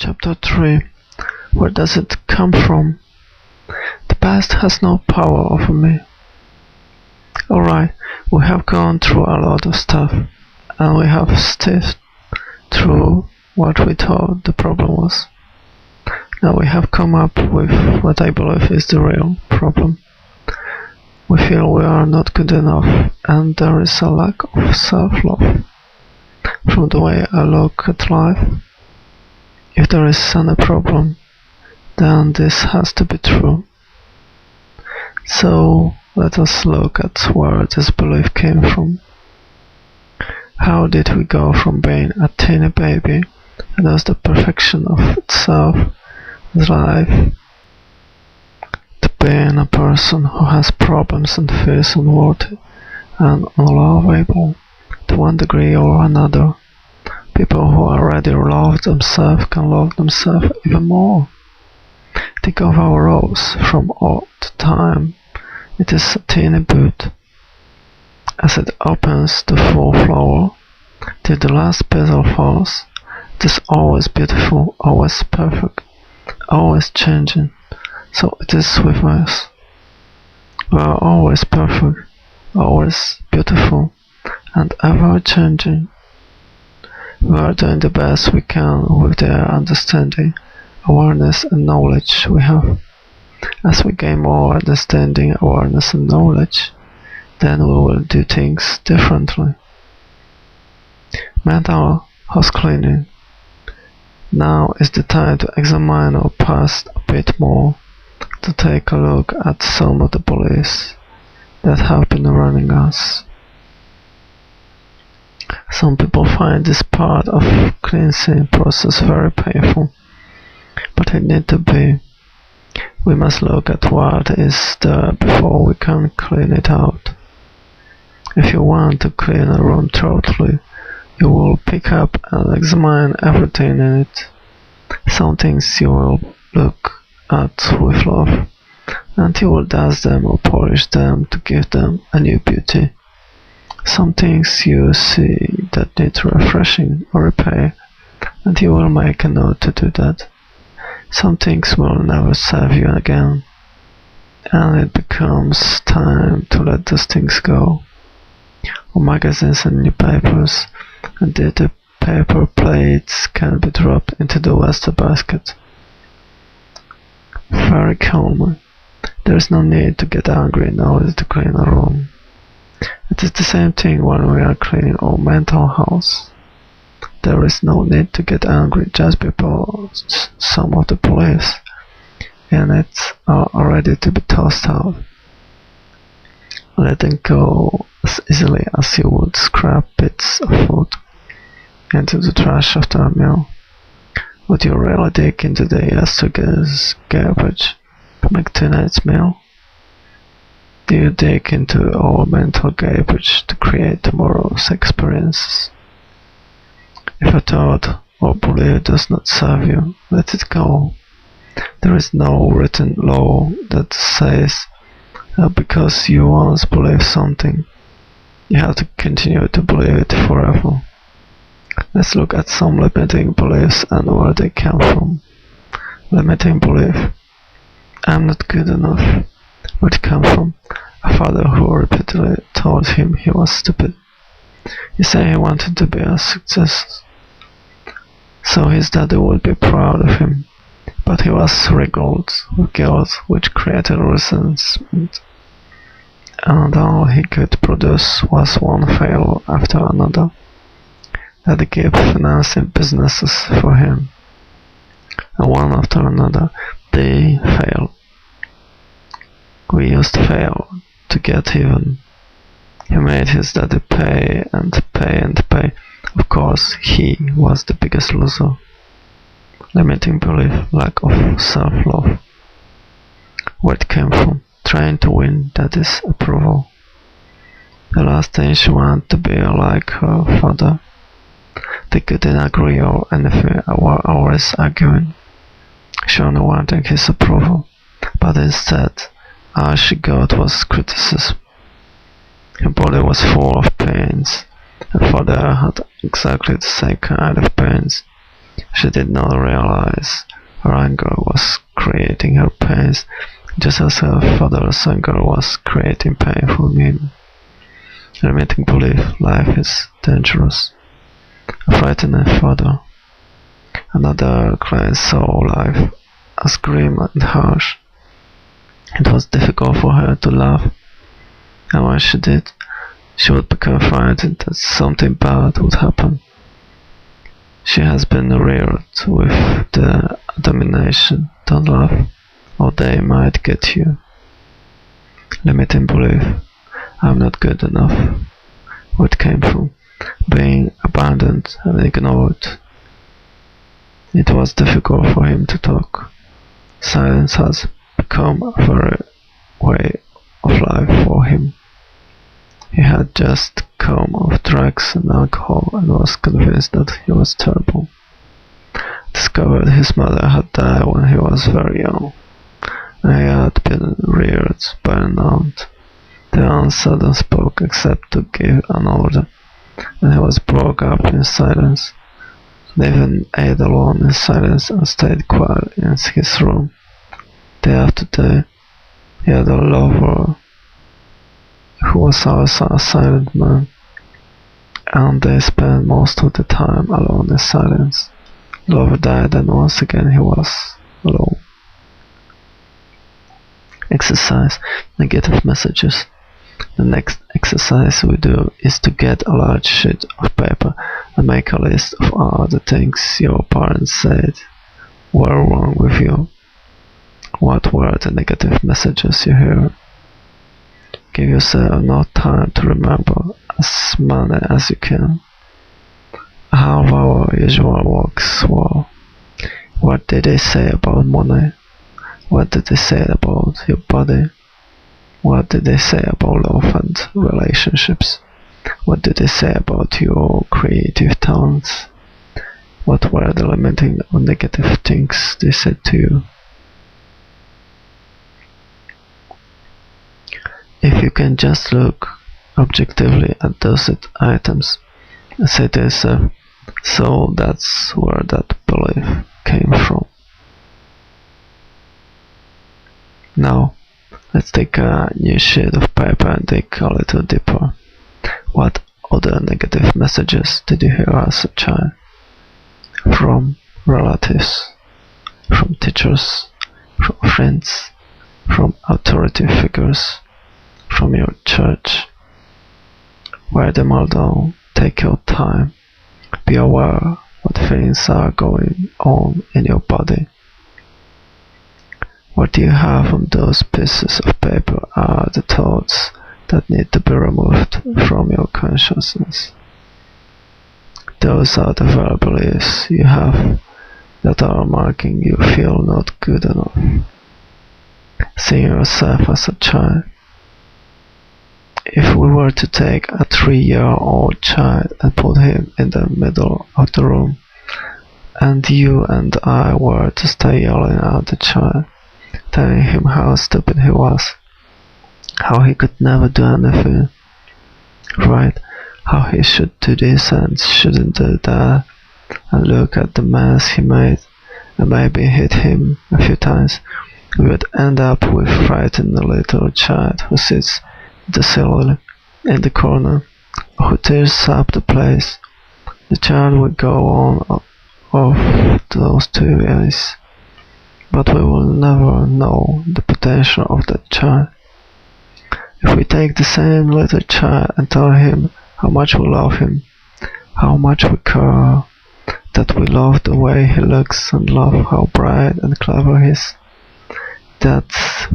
Chapter 3. Where does it come from? The past has no power over me. Alright, we have gone through a lot of stuff, and we have stiffed through what we thought the problem was. Now we have come up with what I believe is the real problem. We feel we are not good enough, and there is a lack of self-love. From the way I look at life, if there is any problem, then this has to be true. So let us look at where this belief came from. How did we go from being a tiny baby and as the perfection of itself, life, to being a person who has problems and feels unworthy and unlovable to one degree or another? People who already love themselves can love themselves even more. Think of our rose from all the time. It is a teeny bud. As it opens the full flower, till the last petal falls, it is always beautiful, always perfect, always changing. So it is with us. We are always perfect, always beautiful, and ever changing. We are doing the best we can with the understanding, awareness and knowledge we have. As we gain more understanding, awareness and knowledge, then we will do things differently. Mental house cleaning. Now is the time to examine our past a bit more, to take a look at some of the beliefs that have been running us. Some people find this part of cleansing process very painful, but it need to be. We must look at what is there before we can clean it out. If you want to clean a room thoroughly, you will pick up and examine everything in it. Some things you will look at with love, and you will dust them or polish them to give them a new beauty. Some things you see that need refreshing or repair, and you will make a note to do that. Some things will never serve you again, and it becomes time to let those things go. Or magazines and newspapers, and the paper plates can be dropped into the wastebasket. Very calmly. There is no need to get angry in order to clean a room. It is the same thing when we are cleaning our mental house. There is no need to get angry just because some of the beliefs in it are ready to be tossed out. Letting go as easily as you would scrap bits of food into the trash after a meal. Would you really dig into the yesterday's garbage to make tonight's meal? Do you dig into our mental garbage to create tomorrow's experiences? If a thought or belief does not serve you, let it go. There is no written law that says that because you once believed something, you have to continue to believe it forever. Let's look at some limiting beliefs and where they come from. Limiting belief. I'm not good enough. Where it come from? A father who repeatedly told him he was stupid. He said he wanted to be a success, so his daddy would be proud of him, but he was riddled with guilt, which created resentment, and all he could produce was one failure after another. Daddy kept financing businesses for him, and one after another they failed. We used fail to get even. He made his daddy pay and pay and pay. Of course, he was the biggest loser. Limiting belief, lack of self-love. Where it came from? Trying to win daddy's approval. The last thing she wanted to be like her father. They couldn't agree or anything, were always arguing. She only wanted his approval, but instead, all she got was criticism. Her body was full of pains. Her father had exactly the same kind of pains. She did not realize her anger was creating her pains, just as her father's anger was creating pain for him. Limiting belief life is dangerous. A frightening father. Another client saw life as grim and harsh. It was difficult for her to laugh, and when she did, she would become frightened that something bad would happen. She has been reared with the determination, don't laugh, or they might get you. Limiting belief, I'm not good enough. Where it came from, being abandoned and ignored. It was difficult for him to talk. Silence has become a very way of life for him. He had just come off drugs and alcohol and was convinced that he was terrible. Discovered his mother had died when he was very young, and he had been reared by an aunt. The aunt seldom spoke except to give an order, and he was brought up in silence. They even ate alone in silence and stayed quiet in his room. Day after day, he had a lover who was also a silent man, and they spent most of the time alone in silence. The lover died, and once again he was alone. Exercise negative messages. The next exercise we do is to get a large sheet of paper and make a list of all the things your parents said were wrong with you. What were the negative messages you heard? Give yourself enough time to remember as many as you can. How our usual walks were. What did they say about money? What did they say about your body? What did they say about love and relationships? What did they say about your creative talents? What were the limiting or negative things they said to you? If you can just look objectively at those items and say to yourself, so that's where that belief came from. Now, let's take a new sheet of paper and dig a little deeper. What other negative messages did you hear as a child? From relatives, from teachers, from friends, from authority figures, from your church. Write them all down. Take your time. Be aware what things are going on in your body. What you have on those pieces of paper are the thoughts that need to be removed from your consciousness. Those are the very beliefs you have that are making you feel not good enough. Seeing yourself as a child. If we were to take a 3-year-old child and put him in the middle of the room, and you and I were to stay yelling at the child, telling him how stupid he was, how he could never do anything right, how he should do this and shouldn't do that, and look at the mess he made, and maybe hit him a few times, we would end up with frightened little child who sits desolate in the corner, who tears up the place. The child would go on of those 2 ways, but we will never know the potential of that child. If we take the same little child and tell him how much we love him, how much we care, that we love the way he looks and love how bright and clever he is, that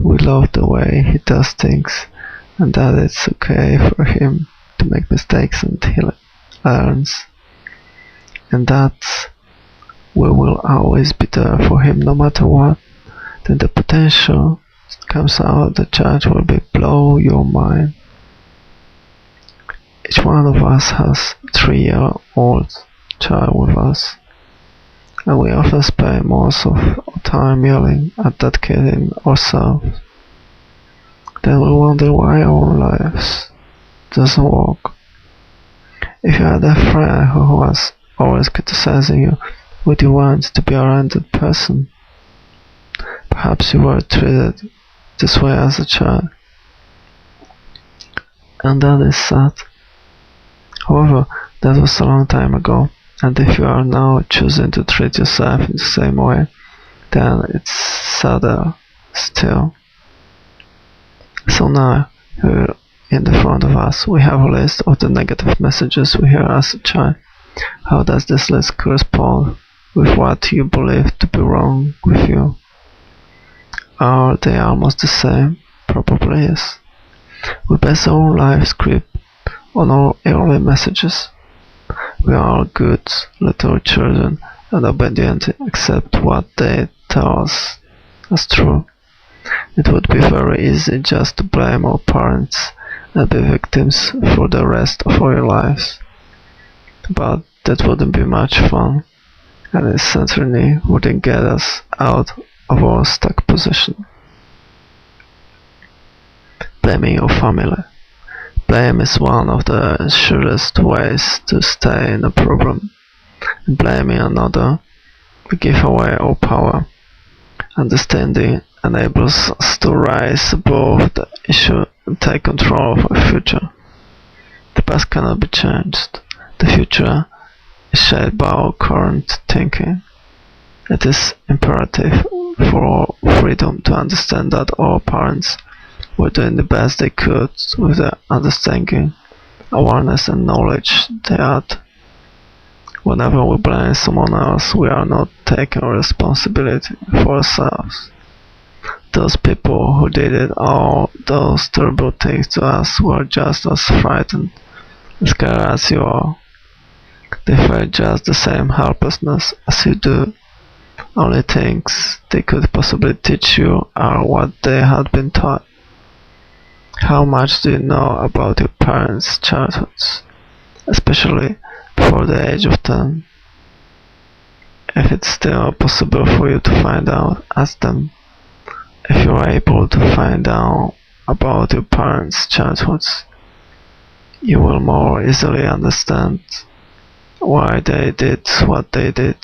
we love the way he does things, and that it's okay for him to make mistakes and he learns, and that we will always be there for him no matter what, then the potential comes out. The child will blow your mind. Each one of us has a 3-year-old child with us, and we often spend most of our time yelling at that kid in ourselves. Then we wonder why our lives doesn't work. If you had a friend who was always criticizing you, would you want to be around that person? Perhaps you were treated this way as a child, and that is sad. However, that was a long time ago, and if you are now choosing to treat yourself in the same way, then it's sadder still. So now, here in the front of us, we have a list of the negative messages we hear as a child. How does this list correspond with what you believe to be wrong with you? Are they almost the same? Probably yes. We base our life script on our early messages. We are good little children and obedient accept what they tell us as true. It would be very easy just to blame our parents and be victims for the rest of our lives. But that wouldn't be much fun, and it certainly wouldn't get us out of our stuck position. Blaming your family. Blame is one of the surest ways to stay in a problem. In blaming another, we give away our power. Understanding enables us to rise above the issue and take control of our future. The past cannot be changed. The future is shaped by our current thinking. It is imperative for our freedom to understand that our parents were doing the best they could with the understanding, awareness and knowledge they had. Whenever we blame someone else, we are not taking responsibility for ourselves. Those people who did all those terrible things to us were just as frightened and scared as you are. They felt just the same helplessness as you do. Only things they could possibly teach you are what they had been taught. How much do you know about your parents' childhoods, especially before the age of 10? If it's still possible for you to find out, ask them. If you are able to find out about your parents' childhoods, you will more easily understand why they did what they did.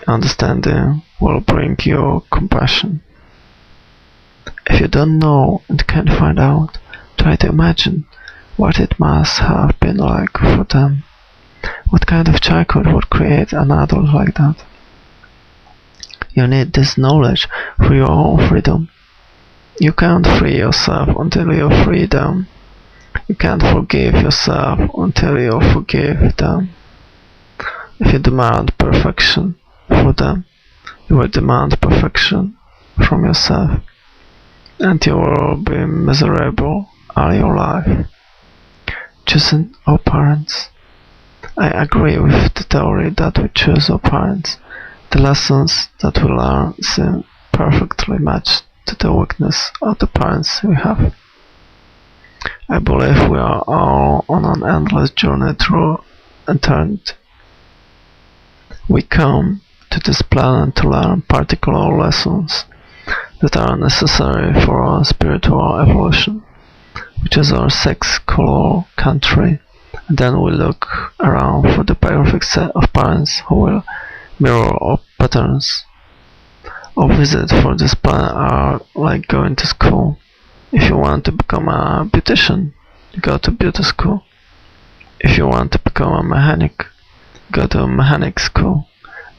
Understanding will bring you compassion. If you don't know and can't find out, try to imagine what it must have been like for them. What kind of childhood would create an adult like that? You need this knowledge for your own freedom. You can't free yourself until you free them. You can't forgive yourself until you forgive them. If you demand perfection for them, you will demand perfection from yourself, and you will be miserable all your life. Choosing our parents. I agree with the theory that we choose our parents. The lessons that we learn seem perfectly matched to the weakness of the parents we have. I believe we are all on an endless journey through eternity. We come to this planet to learn particular lessons that are necessary for our spiritual evolution, which is our sex, color, country, and then we look around for the perfect set of parents who will mirror our patterns. Our visits for this planet are like going to school. If you want to become a beautician, you go to beauty school. If you want to become a mechanic, you go to a mechanic school.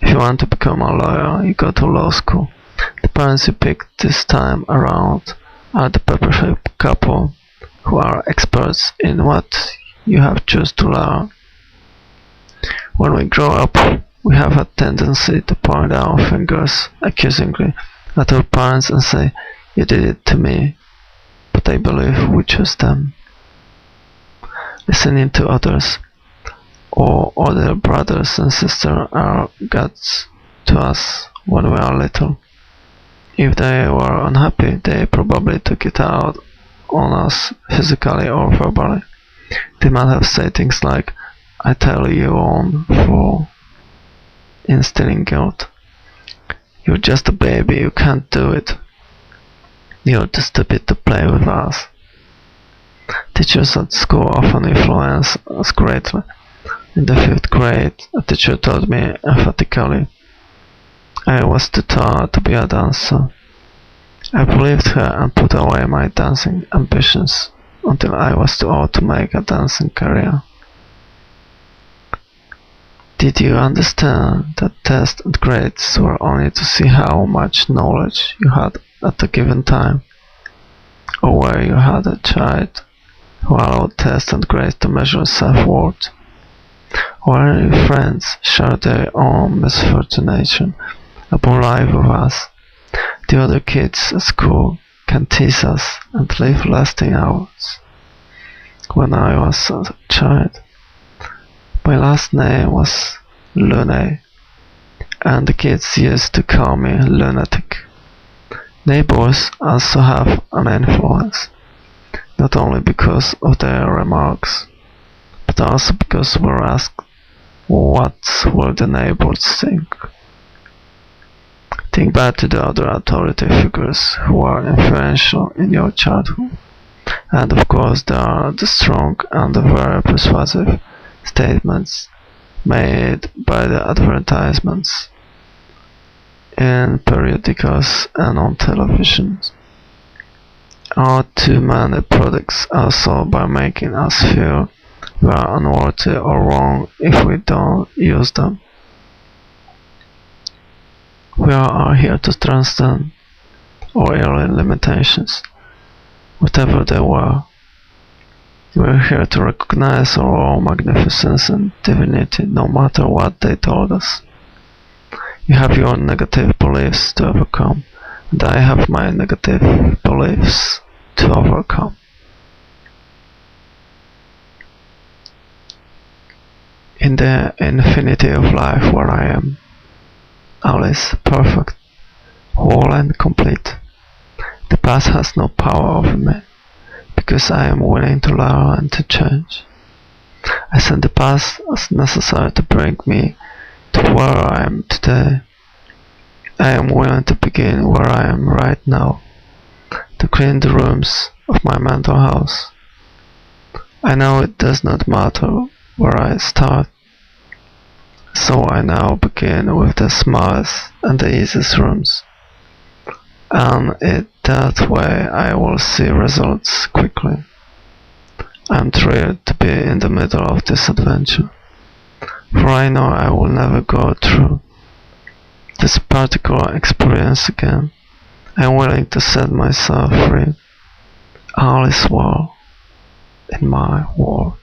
If you want to become a lawyer, you go to law school. The parents you pick this time around are the perfect couple who are experts in what you have chosen to learn. When we grow up, we have a tendency to point our fingers accusingly at our parents and say, "You did it to me," but I believe we choose them. Listening to others or other brothers and sisters are gods to us when we are little. If they were unhappy, they probably took it out on us physically or verbally. They might have said things like, "I tell you on," for instilling guilt. "You're just a baby, you can't do it. You're too stupid to play with us." Teachers at school often influence us greatly. In the 5th grade, a teacher told me emphatically I was too tall to be a dancer. I believed her and put away my dancing ambitions until I was too old to make a dancing career. Did you understand that tests and grades were only to see how much knowledge you had at a given time? Or were you had a child who allowed tests and grades to measure self-worth? While your friends share their own misfortune about life with us, the other kids at school can tease us and live lasting hours. When I was a child, my last name was Lune, and the kids used to call me lunatic. Neighbors also have an influence, not only because of their remarks, but also because we're asked what will the neighbors think. Think back to the other authority figures who are influential in your childhood, and of course there are the strong and the very persuasive statements made by the advertisements in periodicals and on television. Our too many products also by making us feel we are unworthy or wrong if we don't use them. We are here to transcend our early limitations, whatever they were. We are here to recognize our own magnificence and divinity, no matter what they told us. You have your negative beliefs to overcome, and I have my negative beliefs to overcome. In the infinity of life where I am, all is perfect, whole and complete. The past has no power over me, because I am willing to learn and to change. I send the past as necessary to bring me to where I am today. I am willing to begin where I am right now, to clean the rooms of my mental house. I know it does not matter where I start, so I now begin with the smallest and the easiest rooms, and that way I will see results quickly. I'm thrilled to be in the middle of this adventure, for I know I will never go through this particular experience again. I'm willing to set myself free. All is well in my world.